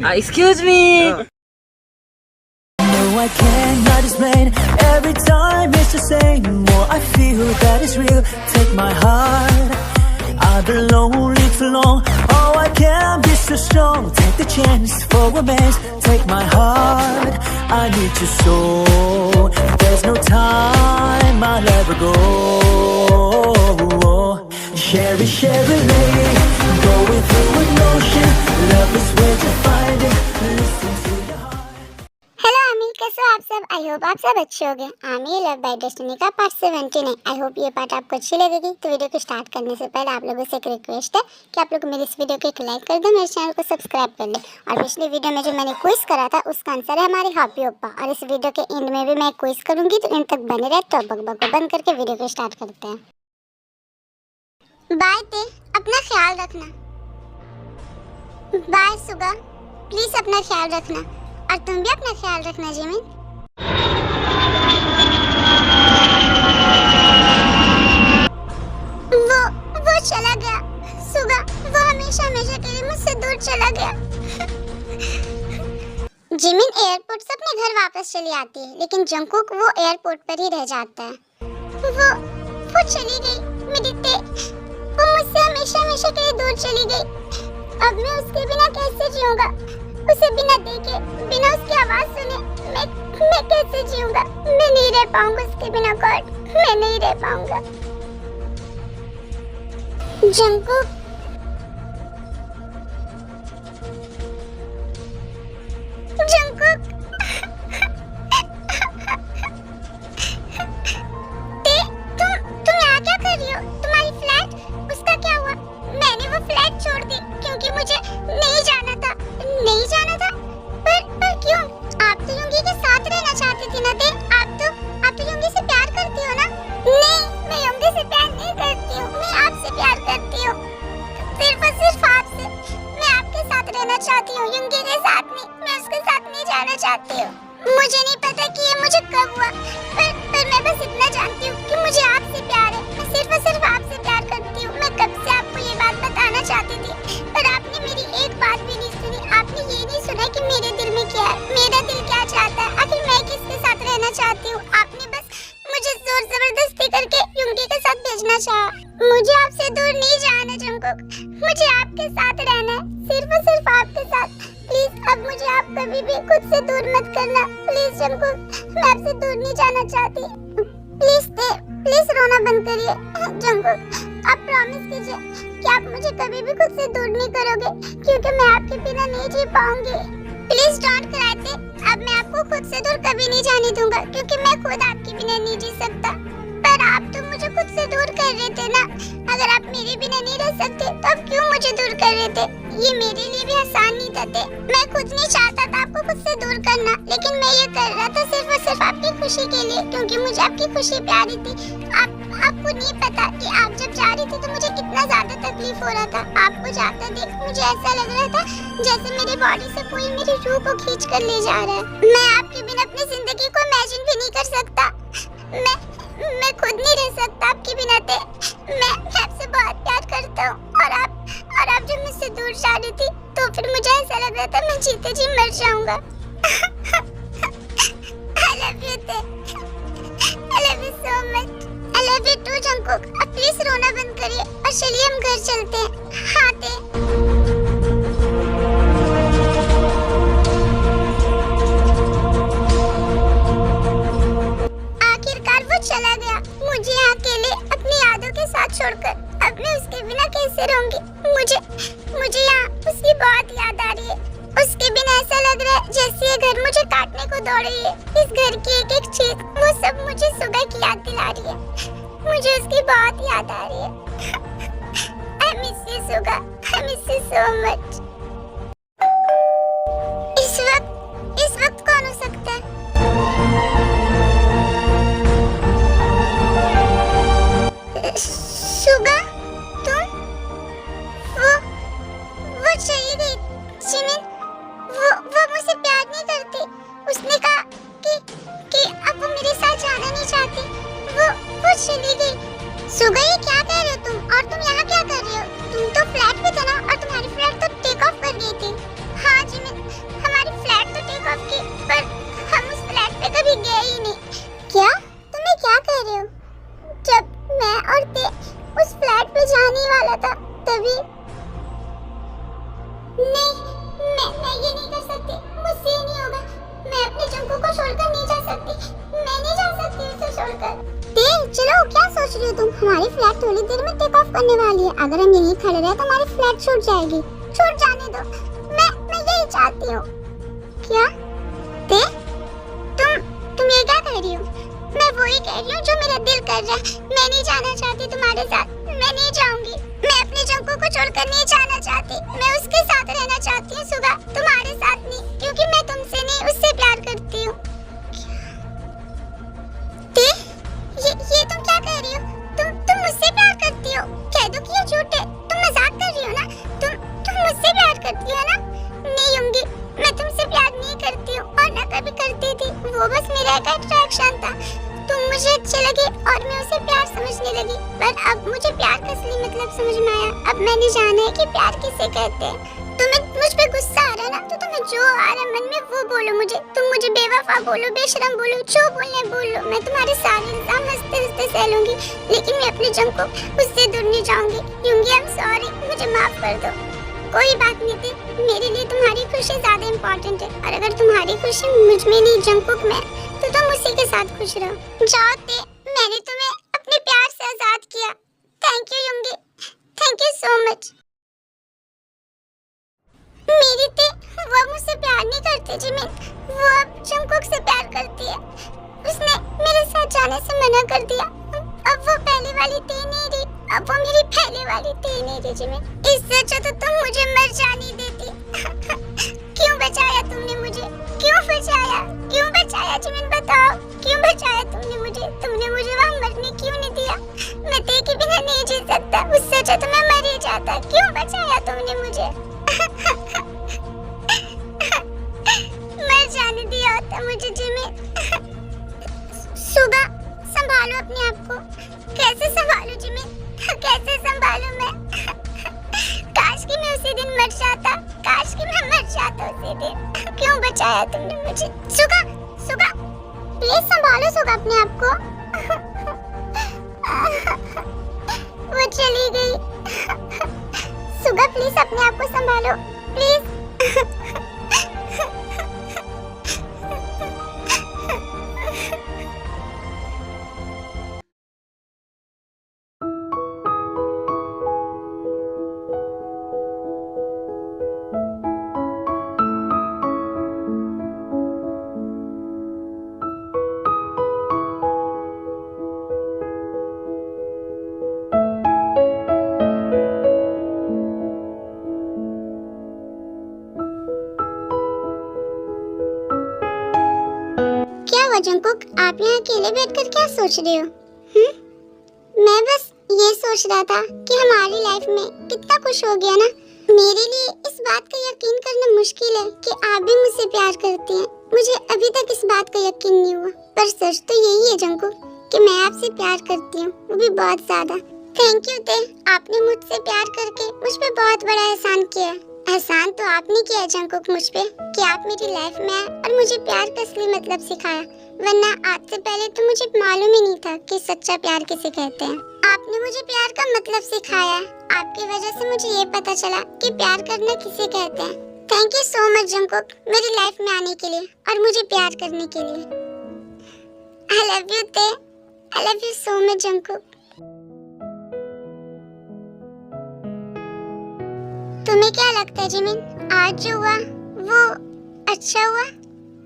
Excuse me. No, I cannot explain. Every time it's the same. More I feel that it's real. Take my heart. I've been lonely too long. Oh, I can't be so strong. Take the chance for romance. Take my heart. I need you so. There's no time I'll ever go. Share it, lady. Going through an ocean. Love is where to find it. Listen to your heart. Hello Aamir, कैसे हो आप सब? I hope आप सब अच्छे होंगे। Aamir love bye destiny का part 17 है। आई होप ये पार्ट आपको अच्छी लगेगी। तो वीडियो को स्टार्ट करने से पहले आप लोगों से एक रिक्वेस्ट है कि आप लोग मेरी इस वीडियो को एक लाइक कर दो, मेरे चैनल को सब्सक्राइब कर ले। और पिछली वीडियो में जो मैंने क्विज करा था उसका आंसर है हमारे हैप्पी ओप्पा। और इस वीडियो के एंड में भी मैं क्विज करूंगी, तो एंड तक बने रहे। तो बकबक को बंद करके वीडियो को स्टार्ट करते हैं। बाय ते, अपना ख्याल रखना। बाय सुगा, प्लीज अपना ख्याल रखना। और तुम भी अपना ख्याल रखना जिमिन। वो चला गया सुगा। वो हमेशा हमेशा के लिए मुझसे दूर चला गया। जिमिन एयरपोर्ट से अपने घर वापस चली आती है, लेकिन जंगकुक वो एयरपोर्ट पर ही रह जाता है। वो चली गई मेरी ते। वो मुझसे हमेशा हमेशा के लिए दूर चली गई। अब मैं उसके बिना कैसे जीऊंगा? उसे बिना देखे, बिना उसकी आवाज सुने मैं कैसे जीऊंगा? मैं नहीं रह पाऊंगा उसके बिना गॉड। मैं नहीं रह पाऊंगा। जंगकुक, जंगकुक, तुम यहाँ क्या कर रही हो? तुम्हारी फ्लैट, उसका क्या हुआ? मैंने वो फ्लैट छोड़ दी क्योंकि मुझे नहीं जाना था। नहीं जाना था? पर क्यों? आप तो युंगी के साथ रहना चाहती थी ना ते? आप तो युंगी से प्यार करती हो ना? नहीं, मैं युंगी से प्यार नहीं करती हूँ। मैं आपसे प्यार करती हूँ। सिर्फ और सिर्फ आपसे। मैं आपके साथ रहना चाहती हूँ, युंगी के साथ नहीं। मैं उसके साथ नहीं जाना चाहती हूँ। मुझे नहीं पता कि ये मुझे कब हुआ, पर मैं बस इतना जानती हूँ कि मुझे आपसे प्यार है। मैं सिर्फ और सिर्फ आपसे प्यार करती हूँ। मैं कब से आपको ये बात बताना चाहती थी, पर आपने मेरी एक बात भी नहीं सुनी। आपने ये नहीं सुना कि मेरे दिल में क्या है, मेरा दिल क्या चाहता है, आखिर मैं किसके साथ रहना चाहती हूँ। आपने बस मुझे जोर जबरदस्ती करके युंगी के साथ भेजना चाहा। मुझे आपसे दूर नहीं जाना जंगकुक। मुझे आपके साथ रहना है, सिर्फ और सिर्फ आपके साथ। प्लीज अब मुझे आप कभी भी खुद से दूर मत करना। प्लीज जंगकुक, मैं आपसे दूर नहीं जाना चाहती। प्लीज रोना बंद करिए। जंगकुक, आप प्रॉमिस कीजिए कि आप मुझे कभी भी खुद से दूर नहीं करोगे, क्योंकि मैं आपके बिना नहीं जी पाऊंगी। प्लीज डोंट क्राई ते। अब मैं आपको खुद से दूर कभी नहीं जाने दूंगा, क्योंकि मैं खुद आपके बिना नहीं जी सकता। पर आप तो मुझे खुद से दूर कर रहे थे ना। अगर आप मेरे बिना नहीं रह सकते तो आप क्यों मुझे दूर कर रहे थे? ये मेरे लिए भी आसान नहीं था ते। मैं खुद नहीं चाहता था आपको खुद से दूर करना, लेकिन मैं ये कर रहा था सिर्फ और सिर्फ आपकी खुशी के लिए, क्योंकि मुझे आपकी खुशी प्यारी थी। आपको नहीं पता कि आप जब जा रही थी तो मुझे कितना ज्यादा तकलीफ हो रहा था। आपको जाते देख मुझे ऐसा लग रहा था जैसे मेरी बॉडी से कोई मेरी रूह को खींच कर ले जा रहा है। मैं आपके बिना अपनी जिंदगी को इमेजिन भी नहीं कर सकता। मैं खुद नहीं रह सकता आपके बिना ते। मैं आपसे बहुत प्यार करता हूँ, और आप जब मुझसे दूर जा रही थी तो फिर मुझे ऐसा लग रहा था मैं जीते जी मर जाऊंगा। I love you ते। I love you so much। I love you too Jungkook. अब प्लीज रोना बंद करिए और चलिए हम घर चलते हैं। हाँ ते। चला गया मुझे यहाँ अकेले अपनी यादों के साथ छोड़कर। अब मैं उसके बिना कैसे रहूंगी? मुझे यहाँ उसकी बहुत याद आ रही है। उसके बिना ऐसा लग रहा है जैसे ये घर मुझे काटने को दौड़ रही है। इस घर की एक एक चीज, वो सब मुझे सुबह की याद दिला रही है। मुझे उसकी बहुत याद आ रही है। I miss you Suga. I miss you so much। इस वक्त कौन हो सकता है? सुगा, तुम? वो चली गई जिमिन। वो मुझसे प्यार नहीं करती। उसने कहा कि अब वो मेरे साथ जाना नहीं चाहती। वो चली गई। सुगा, ये क्या कह रहे हो तुम? और तुम यहाँ क्या कर रहे हो? तुम तो फ्लैट पे थे ना, और तुम्हारी फ्लैट तो टेक ऑफ कर गई थी। हाँ जिमिन, सोच रही हो तुम? हमारी फ्लाइट थोड़ी देर में टेक ऑफ करने वाली है। अगर हम यहीं खड़े रहे तो हमारी फ्लाइट छूट जाएगी। छूट जाने दो, मैं यही चाहती हूँ। क्या? ते? तुम ये क्या कह रही हो? मैं वही कह रही हूँ जो मेरा दिल कर रहा है। मैं नहीं जाना चाहती तुम्हारे साथ, मैं नहीं जाऊंगी। मैं अपने जंकू को छोड़कर नहीं जाना चाहती। मैं उसके साथ रहना चाहती हूँ सुगा, तुम्हारे साथ नहीं, क्योंकि मैं तुमसे नहीं उससे प्यार करती हूँ। ये तुम क्या कह रही हो? तुम मुझसे प्यार करती हो? कह दो कि ये झूठ है। तुम मजाक कर रही हो ना? तुम मुझसे प्यार करती हो ना? नहीं होंगी, मैं तुमसे प्यार नहीं करती हूँ और ना कभी करती थी। वो बस मेरा एक अट्रैक्शन था। तुम मुझे अच्छे लगे और मैं उसे प्यार समझने लगी। पर अब मुझे प्यार का असली मतलब समझ में आया। अब मैंने जाना है कि प्यार किसे कहते हैं। तुम्हें मुझ पे गुस्सा आ रहा है ना, तो तुम्हें जो आ रहा है मन में वो बोलो मुझे। तुम मुझे बेवफा बोलो, बेशरम बोलो, जो बोलना है बोलो। मैं तुम्हारे सारे इल्जाम हंसते हंसते सह लूंगी, लेकिन मैं अपने जंग को उससे दूर नहीं जाऊंगी। यूंगी, आई एम सॉरी, मुझे माफ कर दो। कोई बात नहीं थी, मेरे लिए तुम्हारी खुशी ज्यादा इम्पोर्टेंट है। और अगर तुम्हारी खुशी मुझ में नहीं जंगकुक में, तो तुम उसी के साथ खुश रहो। जाओ ते, मैंने तुम्हें अपने प्यार से आजाद किया। Thank you Yoongi, thank you so much. मेरी ते, वो मुझसे प्यार नहीं करती जिमिन, वो अब जंगकुक से प्यार करती है। उसने मेरे साथ जाने से मना कर दिया। अब वो पहले वाली ते नहीं रही, अब वो मेरी पहले वाली ते नहीं रही जिमिन। इससे अच्छा तो तुम मुझे मर जाने देती। क्यों बचाया तुमने मुझे? क्यों बचाया? क्यों बचाया जिमिन, बताओ क्यों बचाया तुमने मुझे? तुमने मुझे वहाँ मरने क्यों नहीं दिया? मैं ते के बिना नहीं जी सकता, उससे अच्छा तो मैं मर ही जाता। क्यों बचाया तुमने मुझे? मर जाने दिया होता मुझे जिमिन। सुगा, संभालो अपने आप को। कैसे संभालूं जिमिन, कैसे संभालूं मैं? काश कि मैं उसी दिन मर जाता, काश कि मैं मर जाता उसी दिन। क्यों बचाया तुमने मुझे? सुगा, सुगा, प्लीज संभालो सुगा अपने आप को। वो चली गई। सुगा प्लीज अपने आप को संभालो, प्लीज। जंगकुक, आप यहाँ अकेले बैठकर क्या सोच रहे हो? मैं बस ये सोच रहा था कि हमारी लाइफ में कितना कुछ हो गया ना। मेरे लिए इस बात का यकीन करना मुश्किल है कि आप भी मुझसे प्यार करती हैं। मुझे अभी तक इस बात का यकीन नहीं हुआ, पर सच तो यही है जंगकुक कि मैं आपसे प्यार करती हूँ, वो भी बहुत ज्यादा। थैंक यू ते, आपने मुझसे प्यार करके मुझ पे बहुत बड़ा एहसान किया। एहसान तो आपने किया जंगकुक मुझ पे कि आप मेरी लाइफ में आए और मुझे प्यार का असली मतलब सिखाया। वरना आज से पहले तो मुझे मालूम ही नहीं था कि सच्चा प्यार किसे कहते हैं। आपने मुझे प्यार का मतलब सिखाया है। आपकी वजह से मुझे ये पता चला कि प्यार करना किसे कहते हैं। Thank you so much Jungkook, मेरी लाइफ में आने के लिए और मुझे प्यार करने के लिए। आई लव यू ते, आई love you so much Jungkook. तुम्हें क्या लगता है जिमिन, आज जो हुआ वो अच्छा हुआ?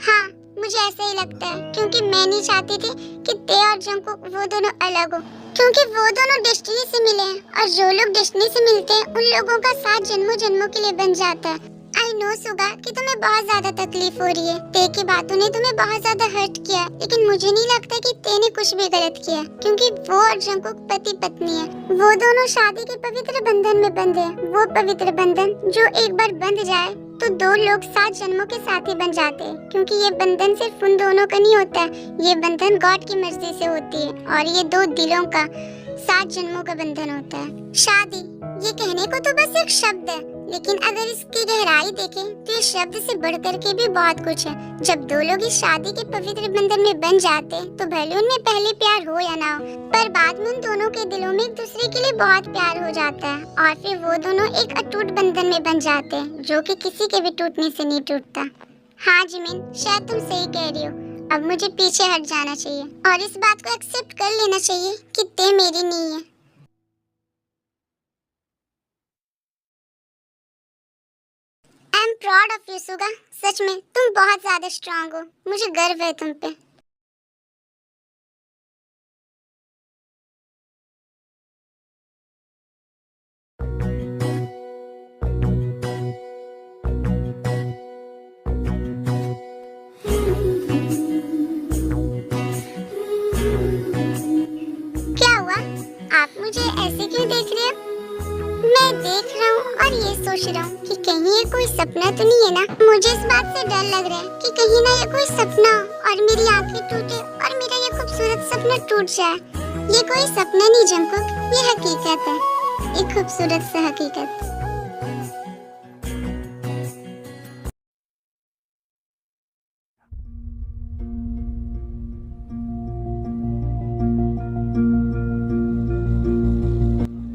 हाँ, मुझे ऐसा ही लगता है, क्योंकि मैं नहीं चाहती थी कि ते और जंगकुक वो दोनों अलग हो, क्योंकि वो दोनों डेस्टिनी से मिले हैं और जो लोग डेस्टिनी से मिलते हैं उन लोगों का साथ जन्मों जन्मों के लिए बन जाता है। आई नो सुगा कि तुम्हें बहुत ज्यादा तकलीफ हो रही है। ते की बातों ने तुम्हें बहुत ज्यादा हर्ट किया, लेकिन मुझे नहीं लगता कि ते ने कुछ भी गलत किया, क्योंकि वो और जंगकुक पति पत्नी है। वो दोनों शादी के पवित्र बंधन में बंधे हैं। वो पवित्र बंधन जो एक बार बंध जाए तो दो लोग 7 जन्मों के साथी बन जाते हैं, क्योंकि ये बंधन सिर्फ उन दोनों का नहीं होता है, ये बंधन गॉड की मर्जी से होती है और ये 2 दिलों का 7 जन्मों का बंधन होता है। शादी, ये कहने को तो बस एक शब्द है, लेकिन अगर इसकी गहराई देखें तो ये शब्द से बढ़कर के भी बहुत कुछ है। जब दो लोग इस शादी के पवित्र बंधन में बन जाते हैं तो भले उनमें पहले प्यार हो या ना हो, पर बाद में उन दोनों के दिलों में एक दूसरे के लिए बहुत प्यार हो जाता है और फिर वो दोनों एक अटूट बंधन में बन जाते हैं, जो कि किसी के भी टूटने से नहीं टूटता। हाँ जिमिन, शायद तुम सही कह रही हो। अब मुझे पीछे हट जाना चाहिए और इस बात को एक्सेप्ट कर लेना चाहिए कि ते मेरी नहीं है। I am proud of you Suga, सच में तुम बहुत ज्यादा स्ट्रांग हो, मुझे गर्व है तुम पे। क्या हुआ, आप मुझे ऐसे क्यों देख रहे हो? मैं देख रहा हूँ और ये सोच रहा हूँ कि कहीं ये कोई सपना तो नहीं है ना। मुझे इस बात से डर लग रहा है कि कहीं ना ये कोई सपना हो और मेरी आंखें टूटे और मेरा ये खूबसूरत सपना टूट जाए। ये कोई सपना नहीं जंगकुक, ये हकीकत है, एक खूबसूरत सी हकीकत।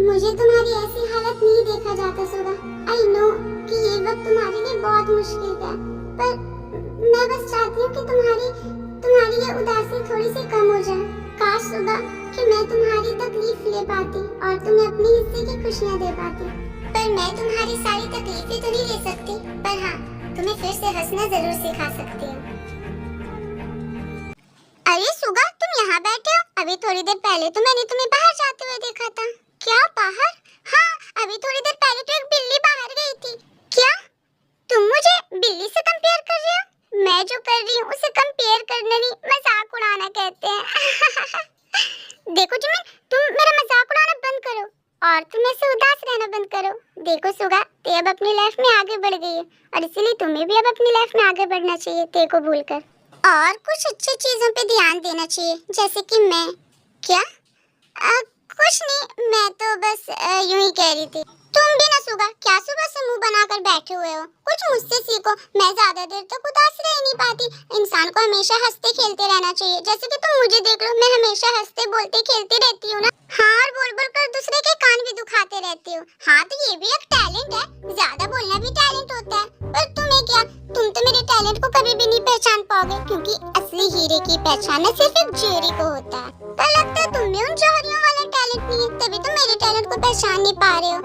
मुझे तुम्हारी ऐसी हालत नहीं देखा जाता सुगा। आई नो कि ये वक्त तुम्हारे लिए बहुत मुश्किल है, पर मैं बस चाहती हूँ कि तुम्हारी ये उदासी थोड़ी सी कम हो जाए। काश सुगा कि मैं तुम्हारी तकलीफ ले पाती और तुम्हें अपने हिस्से की खुशियाँ दे पाती, पर मैं तुम्हारी सारी तकलीफें तो नहीं ले सकती, पर हाँ तुम्हें फिर से हंसना जरूर सिखा सकती हूँ। अरे सुगा, तुम यहाँ बैठे हो? अभी थोड़ी देर पहले तो मैंने तुम्हें बाहर जाते हुए देखा था। क्या बाहर? हाँ, अभी थोड़ी देर पहले तो एक बिल्ली बाहर गई थी। क्या तुम मुझे बिल्ली से कंपेयर कर रहे हो? मैं जो कर रही हूँ उसे कंपेयर करना नहीं, मजाक उड़ाना कहते हैं। देखो जिमिन, तुम मेरा मजाक उड़ाना बंद करो और तुम ऐसे उदास रहना बंद करो। देखो सुगा, ते अब अपनी लाइफ में आगे बढ़ गई है और इसीलिए तुम्हें भी अब अपनी लाइफ में आगे बढ़ना चाहिए, ते को भूलकर, और कुछ अच्छी चीजों पे ध्यान देना चाहिए, जैसे कि मैं। क्या? कुछ नहीं, मैं तो बस यूं ही कह रही थी। तुम भी ना सुगा, क्या सुबह से मुंह बनाकर बैठे हुए हो? कुछ मुझसे सीखो, मैं ज्यादा देर तक उदास रह नहीं पाती। इंसान को हमेशा हंसते खेलते रहना चाहिए, जैसे कि तुम मुझे देख लो, मैं हमेशा हंसते बोलते खेलती रहती हूँ ना। हाँ, और बोल बोल कर दूसरे के कान भी दुखाते रहती हूँ। हाँ, तो ये भी एक टैलेंट है, ज्यादा बोलना भी टैलेंट होता है। पर तुम्हें क्या, तुम तो मेरे टैलेंट को कभी भी नहीं पहचान पाओगे, क्योंकि असली हीरे की पहचान न सिर्फ एक जेरी को होता है। तो लगता है तुम में उन जौहरियों वाला टैलेंट नहीं है, तभी तुम मेरे टैलेंट को पहचान नहीं पा रहे हो।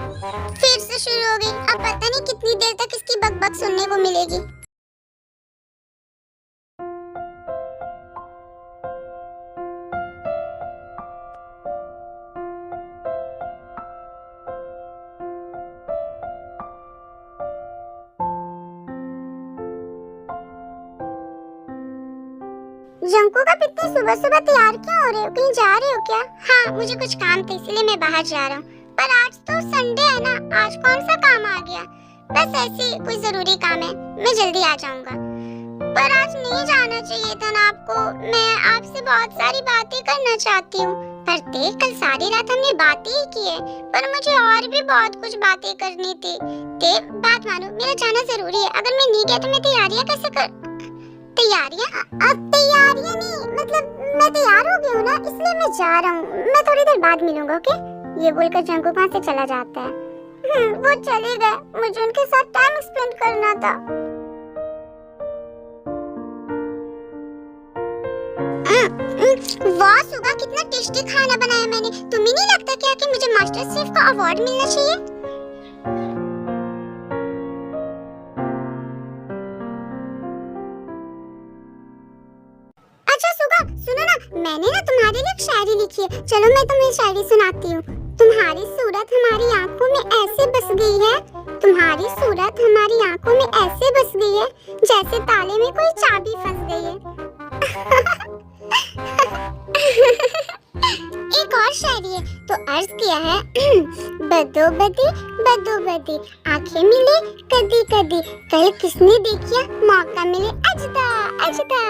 फिर से शुरू हो गई, अब पता नहीं कितनी देर तक इसकी बकबक सुनने को मिलेगी। जंकू, आप इतनी सुबह सुबह तैयार क्यों हो रहे हो? कहीं जा रहे हो क्या? हाँ, मुझे कुछ काम था इसलिए मैं बाहर जा रहा हूँ। पर आज तो संडे है ना, आज कौन सा काम आ गया? बस ऐसे ही कोई जरूरी काम है, मैं जल्दी आ जाऊंगा। पर आज नहीं जाना चाहिए था ना आपको, मैं आपसे बहुत सारी बातें करना चाहती हूँ। पर देख, कल सारी रात हमने बातें ही की है, पर मुझे और भी बहुत कुछ बातें करनी थी। देख, बात मानो, मेरा जाना जरूरी है, अगर मैं नहीं गया तो मैं तैयारियाँ कैसे कर? तैयारियाँ? अब तैयारियाँ नहीं, मतलब मैं तैयार हो गई हूँ ना, इसलिए मैं जा रहा हूँ। मैं थोड़ी देर बाद मिलूंगा, ओके? ये बोलकर जंकू वहाँ से चला जाता है। वो चले गए, मुझे उनके साथ टाइम स्पेंड करना था। वाह सुगा, कितना टेस्टी खाना बनाया मैंने। तुम्हें नहीं लगता क्या कि मुझे मास्टर शेफ का अवार्ड मिलना चाहिए? अच्छा सुगा, सुनो ना, मैंने ना तुम्हारे लिए एक शायरी लिखी है, चलो मैं तुम्हें शायरी सुनाती हूँ। तुम्हारी सूरत हमारी आंखों में ऐसे बस गई है, तुम्हारी सूरत हमारी आंखों में ऐसे बस गई है, जैसे ताले में कोई चाबी फंस गई है। एक और शायरी है, तो अर्ज किया है, बदो बदी आंखें मिले कदी कदी, कल किसने देखिया मौका मिले अजदा अजदा।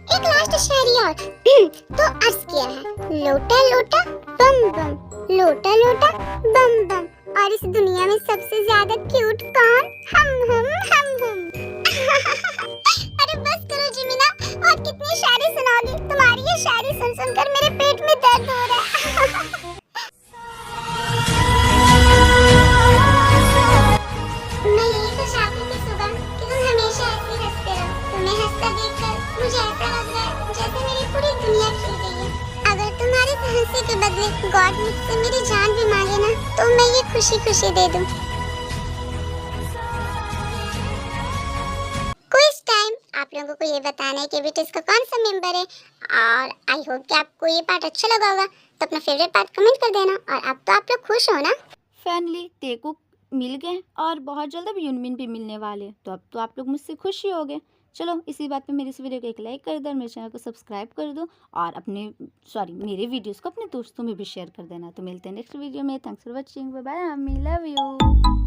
एक लास्ट शायरी और, तो अर्ज किया है, लोटा लोटा बम बम, लोटा लोटा बम बम, और इस दुनिया में सबसे ज्यादा क्यूट कौन? हम। अरे बस करो जिमिना, और कितनी शायरी सुनाओगी? तुम्हारी ये शायरी सुन सुनकर मेरे पेट में दर्द हो रहा है। मैं यही तो चाहती थी सुबह कि तुम हमेशा खुशी दे दूं। Quiz time. आप लोगों को ये बताना है कि बीटीएस का कौन सा मेंबर है, और आई होप कि आपको ये पार्ट अच्छा लगा होगा। तो अपना फेवरेट पार्ट कमेंट कर देना। और अब तो आप लोग खुश हो ना? फाइनली तेरे को मिल गए और बहुत जल्द अब यूनमिन भी मिलने वाले, तो अब तो आप लोग मुझसे खुश ही हो गए। चलो इसी बात पे मेरी इस वीडियो को एक लाइक कर दो और मेरे चैनल को सब्सक्राइब कर दो, और मेरे वीडियोस को अपने दोस्तों में भी शेयर कर देना। तो मिलते हैं नेक्स्ट वीडियो में। Thanks for watching, bye bye, I love you.